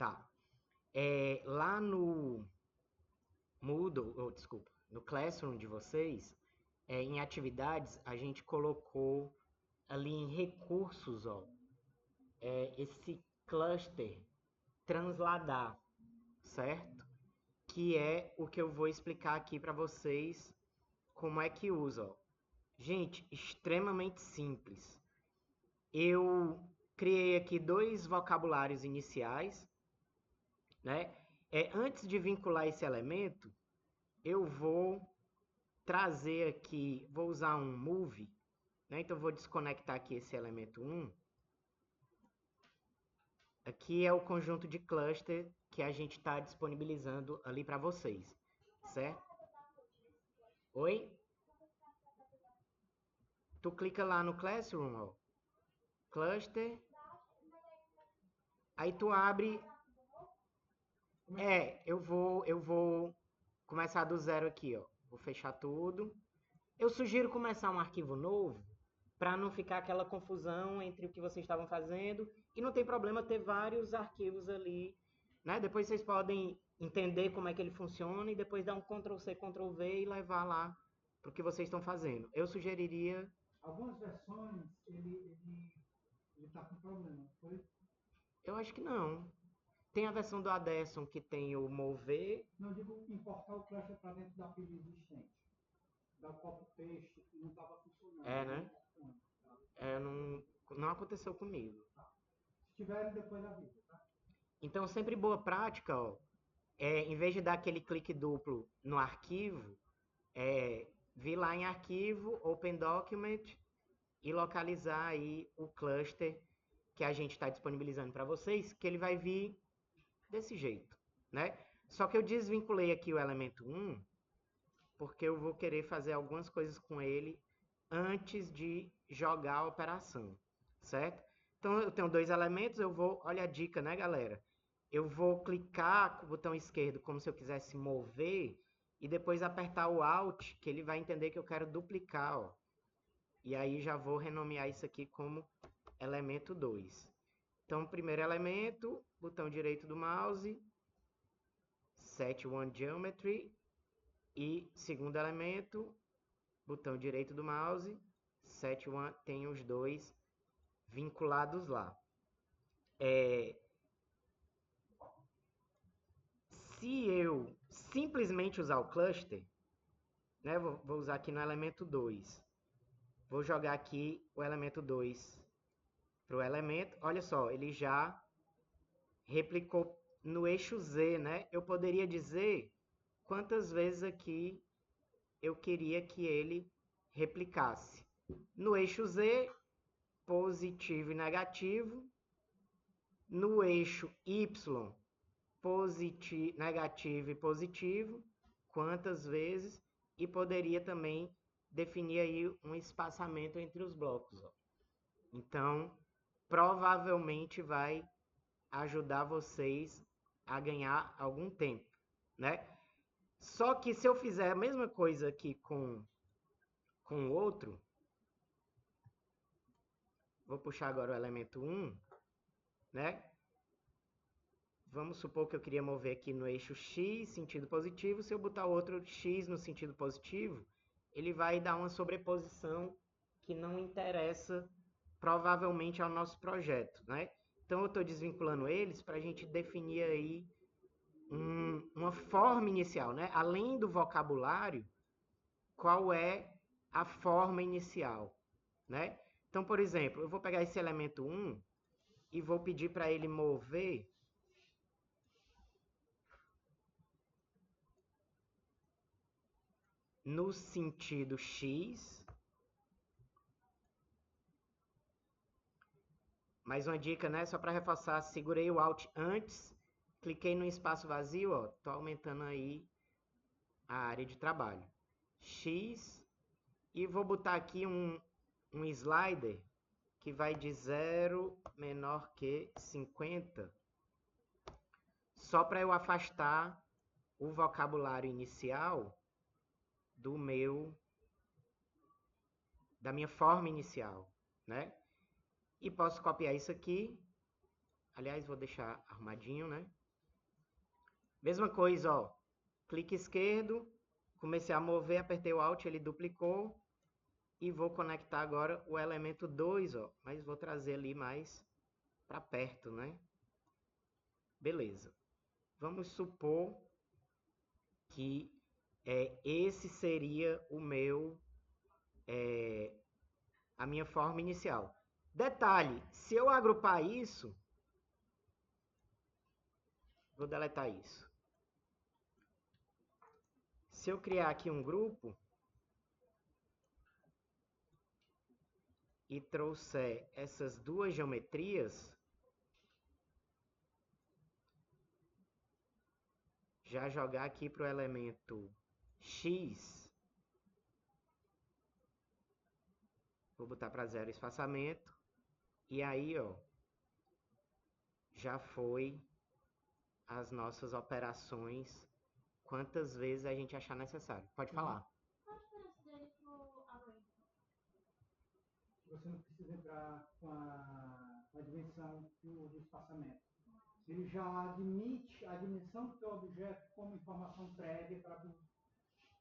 Tá. Lá no Moodle, desculpa, no Classroom de vocês, em atividades, a gente colocou ali em recursos, ó, esse cluster transladar, certo? Que é o que eu vou explicar aqui para vocês como é que usa. Ó. Gente, extremamente simples. Eu criei aqui dois vocabulários iniciais, né? Antes de vincular esse elemento, eu vou trazer aqui, vou usar um move, né? Então, eu vou desconectar aqui esse elemento 1. Aqui é o conjunto de cluster que a gente está disponibilizando ali para vocês, certo? Oi? Tu clica lá no Classroom, ó, cluster, aí tu abre, eu vou começar do zero aqui, ó, vou fechar tudo. Eu sugiro começar um arquivo novo, para não ficar aquela confusão entre o que vocês estavam fazendo, e não tem problema ter vários arquivos ali, né? Depois vocês podem entender como é que ele funciona e depois dar um Ctrl+C, Ctrl+V e levar lá para o que vocês estão fazendo. Eu sugeriria... Algumas versões ele tá com problema, foi? Eu acho que não. Tem a versão do Aderson que tem o mover. Não digo importar o cluster para dentro da pilha existente. Dar o copy-paste e não estava funcionando. É, né? Não aconteceu comigo. Se tiverem, depois avisa, tá? Então, sempre boa prática, ó, em vez de dar aquele clique duplo no arquivo, vir lá em arquivo, Open Document e localizar aí o cluster que a gente está disponibilizando para vocês, que ele vai vir desse jeito, né? Só que eu desvinculei aqui o elemento 1, porque eu vou querer fazer algumas coisas com ele antes de jogar a operação, certo? Então eu tenho dois elementos, eu vou, olha a dica, né, galera? Eu vou clicar com o botão esquerdo como se eu quisesse mover e depois apertar o Alt, que ele vai entender que eu quero duplicar, ó. E aí já vou renomear isso aqui como elemento 2. Então, primeiro elemento, botão direito do mouse, Set One Geometry, e segundo elemento, botão direito do mouse, Set One, tem os dois vinculados lá. Se eu simplesmente usar o cluster, né, vou usar aqui no elemento 2, vou jogar aqui o elemento 2 para o elemento, olha só, ele já replicou no eixo Z, né? Eu poderia dizer quantas vezes aqui eu queria que ele replicasse. No eixo Z, positivo e negativo. No eixo Y, negativo e positivo. Quantas vezes? E poderia também definir aí um espaçamento entre os blocos. Ó. Então, provavelmente vai ajudar vocês a ganhar algum tempo, né? Só que se eu fizer a mesma coisa aqui com o outro, vou puxar agora o elemento 1, né? Vamos supor que eu queria mover aqui no eixo X, sentido positivo. Se eu botar outro X no sentido positivo, ele vai dar uma sobreposição que não interessa provavelmente ao nosso projeto, né? Então eu estou desvinculando eles para a gente definir aí uma forma inicial, né? Além do vocabulário, qual é a forma inicial, né? Então, por exemplo, eu vou pegar esse elemento 1 e vou pedir para ele mover no sentido X. Mais uma dica, né? Só para reforçar, segurei o Alt antes, cliquei no espaço vazio, ó, tô aumentando aí a área de trabalho. X, e vou botar aqui um slider que vai de 0 menor que 50, só para eu afastar o vocabulário inicial da minha forma inicial, né? E posso copiar isso aqui Aliás, vou deixar arrumadinho, né? Mesma coisa, ó. Clique esquerdo, comecei a mover, apertei o Alt, ele duplicou. E vou conectar agora o elemento 2, ó. Mas vou trazer ali mais para perto, né? Beleza. Vamos supor que esse seria o meu, a minha forma inicial. Detalhe, se eu agrupar isso, vou deletar isso. Se eu criar aqui um grupo e trouxer essas duas geometrias, já jogar aqui para o elemento X, vou botar para 0 espaçamento, e aí, ó, já foi as nossas operações quantas vezes a gente achar necessário. Pode falar. Qual a diferença dele pro array? Você não precisa entrar com a dimensão do espaçamento. Ele já admite a dimensão do seu objeto como informação prévia para.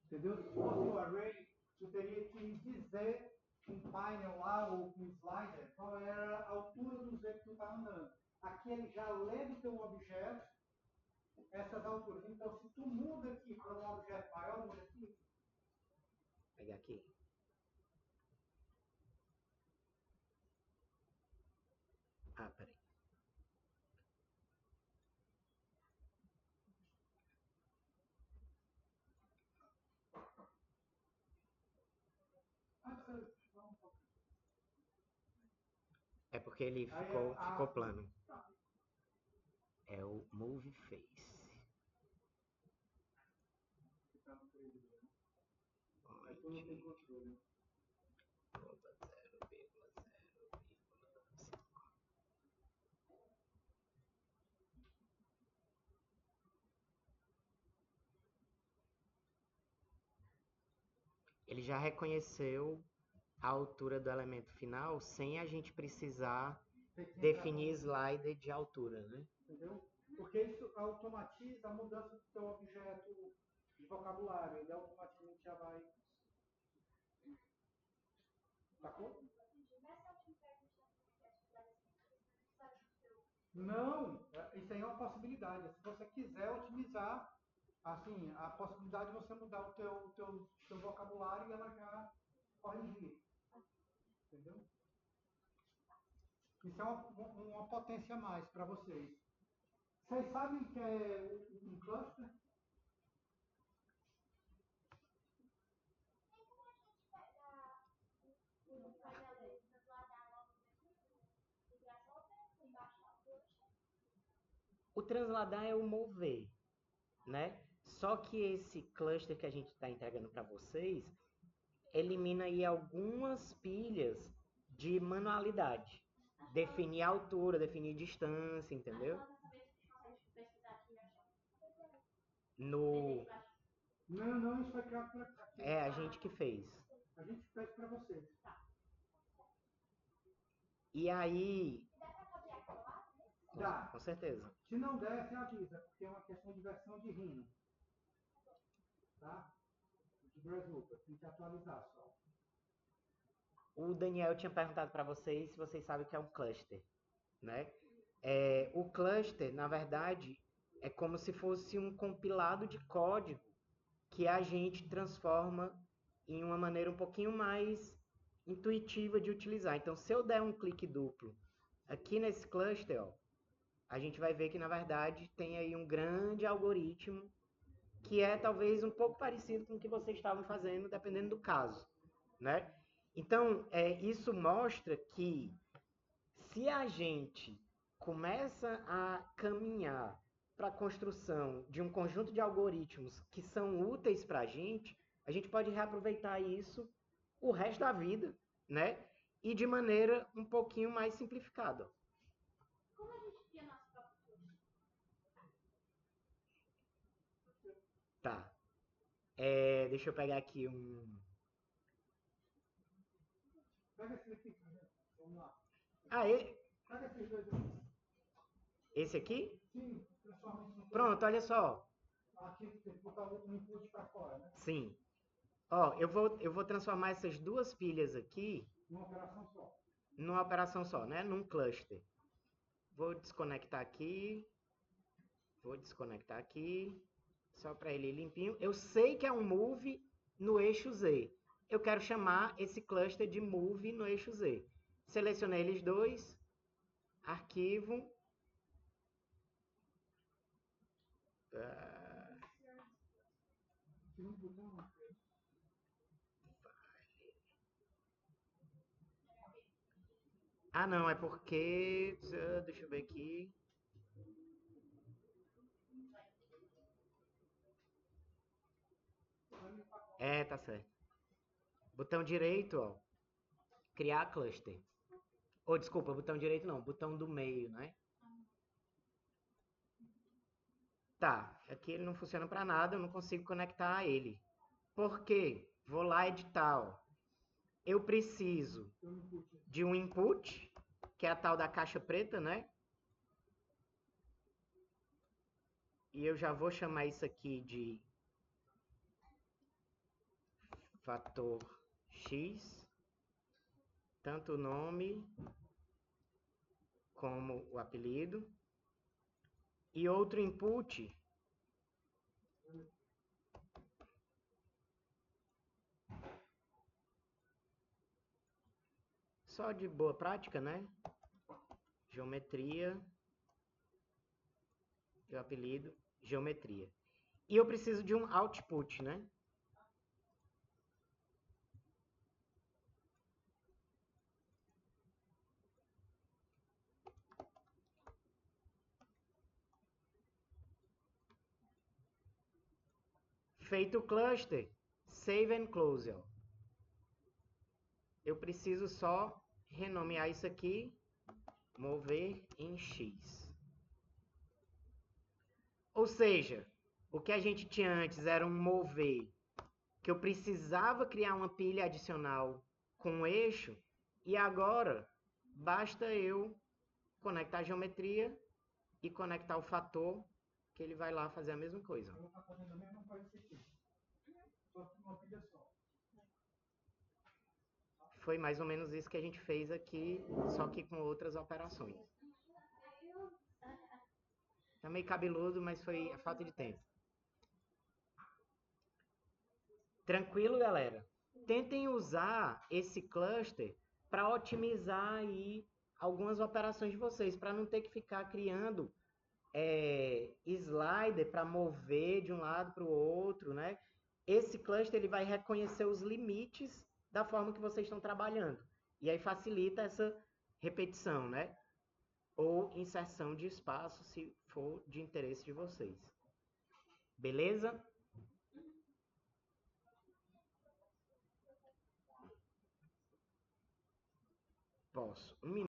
Entendeu? Se fosse o array, eu teria que dizer com um painel lá ou com um slider qual era a altura do jeito que tu está andando. Aqui ele já lê do teu objeto essas alturas. Então, se tu muda aqui para um objeto maior, muda aqui. Vou pegar aqui. Ah, peraí. É porque ele ficou plano. É o Move Face. Ele já reconheceu a altura do elemento final sem a gente precisar definir slider de altura, né? Entendeu? Porque isso automatiza a mudança do teu objeto de vocabulário. Ele automaticamente já vai. Sacou? Não, isso aí é uma possibilidade. Se você quiser otimizar, assim, a possibilidade de você mudar o teu vocabulário e ela já corrigir. Entendeu? Isso é uma potência a mais para vocês. Vocês sabem o que é um cluster? O transladar é o mover, né? Só que esse cluster que a gente está entregando para vocês elimina aí algumas pilhas de manualidade. Definir a altura, definir distância, entendeu? No... Não, isso foi criado para cá. É a gente que fez. A gente fez para vocês. E aí... Dá. Com certeza. Se não der, você avisa, porque é uma questão de versão de Rhino. Tá? De Grasshopper, tem que atualizar só. O Daniel tinha perguntado para vocês se vocês sabem o que é um cluster, né? O cluster, na verdade, é como se fosse um compilado de código que a gente transforma em uma maneira um pouquinho mais intuitiva de utilizar. Então, se eu der um clique duplo aqui nesse cluster, ó, a gente vai ver que, na verdade, tem aí um grande algoritmo que é talvez um pouco parecido com o que vocês estavam fazendo, dependendo do caso, né? Então, isso mostra que se a gente começa a caminhar para a construção de um conjunto de algoritmos que são úteis para a gente pode reaproveitar isso o resto da vida, né? E de maneira um pouquinho mais simplificada. Como a gente cria nosso próprio curso? Tá. Deixa eu pegar aqui um... Pega esse aqui, vamos lá. Ah, Pega esses dois aqui. Esse aqui? Sim, transforma isso no Pronto, olha só. Aqui tem que botar o input para fora, né? Sim. Ó, eu vou transformar essas duas pilhas aqui Numa operação só. numa operação só, né? Num cluster. Vou desconectar aqui. Vou desconectar aqui. Só para ele ir limpinho. Eu sei que é um move no eixo Z. Eu quero chamar esse cluster de move no eixo Z. Selecionei eles dois. Arquivo. Se não puder, não. Ah, não, é porque... Deixa eu ver aqui. É, tá certo. Botão direito, ó. Criar cluster. Ou, desculpa, botão direito não. Botão do meio, né? Tá, aqui ele não funciona para nada. Eu não consigo conectar a ele. Por quê? Vou lá editar, ó. Eu preciso de um input, que é a tal da caixa preta, né? E eu já vou chamar isso aqui de fator X, tanto o nome como o apelido. E outro input só de boa prática, né? Geometria, e o apelido, geometria. E eu preciso de um output, né? Feito o cluster, save and close. Ó. Eu preciso só renomear isso aqui, mover em X. Ou seja, o que a gente tinha antes era um mover, que eu precisava criar uma pilha adicional com um eixo, e agora basta eu conectar a geometria e conectar o fator, que ele vai lá fazer a mesma coisa. Eu vou estar fazendo a mesma coisa aqui. Só que uma pilha só. Foi mais ou menos isso que a gente fez aqui, só que com outras operações. Tá meio cabeludo, mas foi a falta de tempo. Tranquilo, galera? Tentem usar esse cluster para otimizar aí algumas operações de vocês, para não ter que ficar criando slider para mover de um lado para o outro, né? Esse cluster ele vai reconhecer os limites da forma que vocês estão trabalhando. E aí facilita essa repetição, né? Ou inserção de espaço, se for de interesse de vocês. Beleza? Posso. Um minuto.